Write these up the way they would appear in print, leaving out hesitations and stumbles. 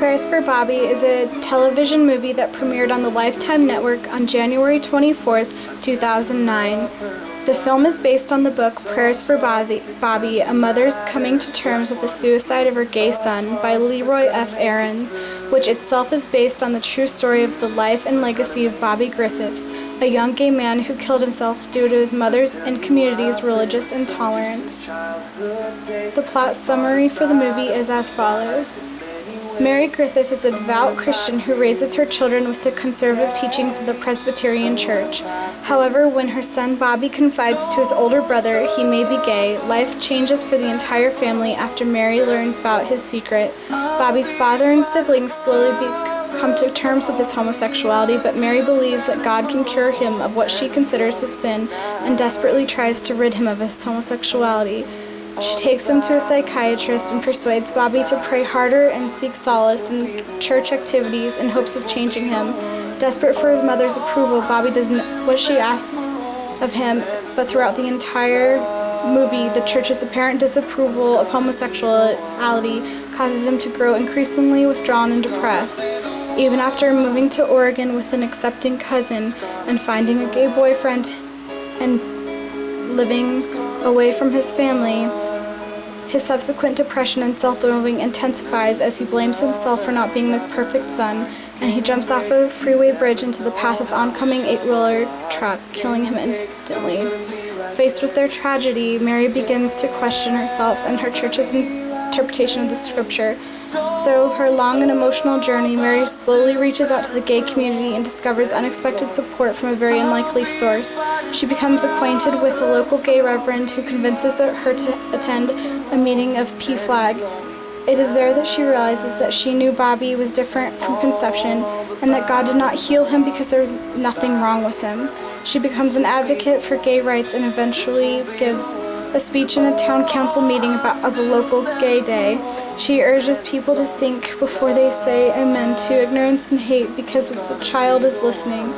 Prayers for Bobby is a television movie that premiered on the Lifetime Network on January 24th, 2009. The film is based on the book Prayers for Bobby, A Mother's Coming to Terms with the Suicide of Her Gay Son by Leroy F. Ahrens, which itself is based on the true story of the life and legacy of Bobby Griffith, a young gay man who killed himself due to his mother's and community's religious intolerance. The plot summary for the movie is as follows. Mary Griffith is a devout Christian who raises her children with the conservative teachings of the Presbyterian Church. However, when her son Bobby confides to his older brother he may be gay, life changes for the entire family after Mary learns about his secret. Bobby's father and siblings slowly come to terms with his homosexuality, but Mary believes that God can cure him of what she considers his sin and desperately tries to rid him of his homosexuality. She takes him to a psychiatrist and persuades Bobby to pray harder and seek solace in church activities in hopes of changing him. Desperate for his mother's approval, Bobby does what she asks of him, but throughout the entire movie, the church's apparent disapproval of homosexuality causes him to grow increasingly withdrawn and depressed. Even after moving to Oregon with an accepting cousin and finding a gay boyfriend and living away from his family, his subsequent depression and self-loathing intensifies as he blames himself for not being the perfect son, and he jumps off a freeway bridge into the path of oncoming 8-wheeler truck, killing him instantly. Faced with their tragedy, Mary begins to question herself and her church's interpretation of the scripture. Through her long and emotional journey, Mary slowly reaches out to the gay community and discovers unexpected support from a very unlikely source. She becomes acquainted with a local gay reverend who convinces her to attend a meeting of PFLAG. It is there that she realizes that she knew Bobby was different from conception and that God did not heal him because there was nothing wrong with him. She becomes an advocate for gay rights and eventually gives a speech in a town council meeting of a local gay day. She urges people to think before they say amen to ignorance and hate because a child is listening.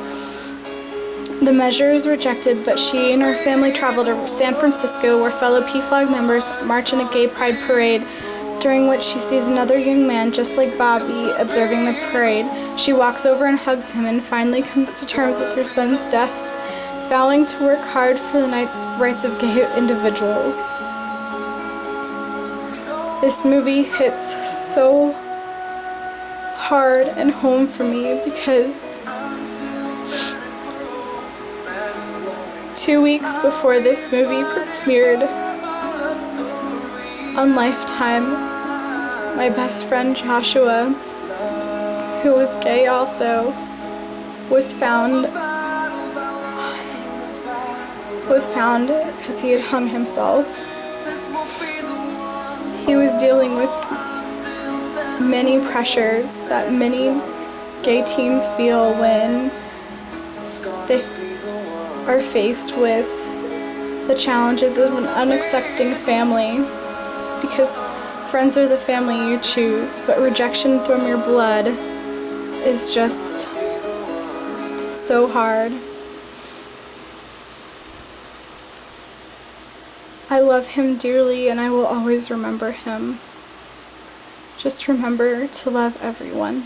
The measure is rejected, but she and her family travel to San Francisco where fellow PFLAG members march in a gay pride parade, during which she sees another young man just like Bobby observing the parade. She walks over and hugs him and finally comes to terms with her son's death, vowing to work hard for the rights of gay individuals. This movie hits so hard and home for me because 2 weeks before this movie premiered on Lifetime, my best friend Joshua, who was gay also, was found because he had hung himself. He was dealing with many pressures that many gay teens feel when they are faced with the challenges of an unaccepting family, because friends are the family you choose, but rejection from your blood is just so hard. I love him dearly and I will always remember him. Just remember to love everyone.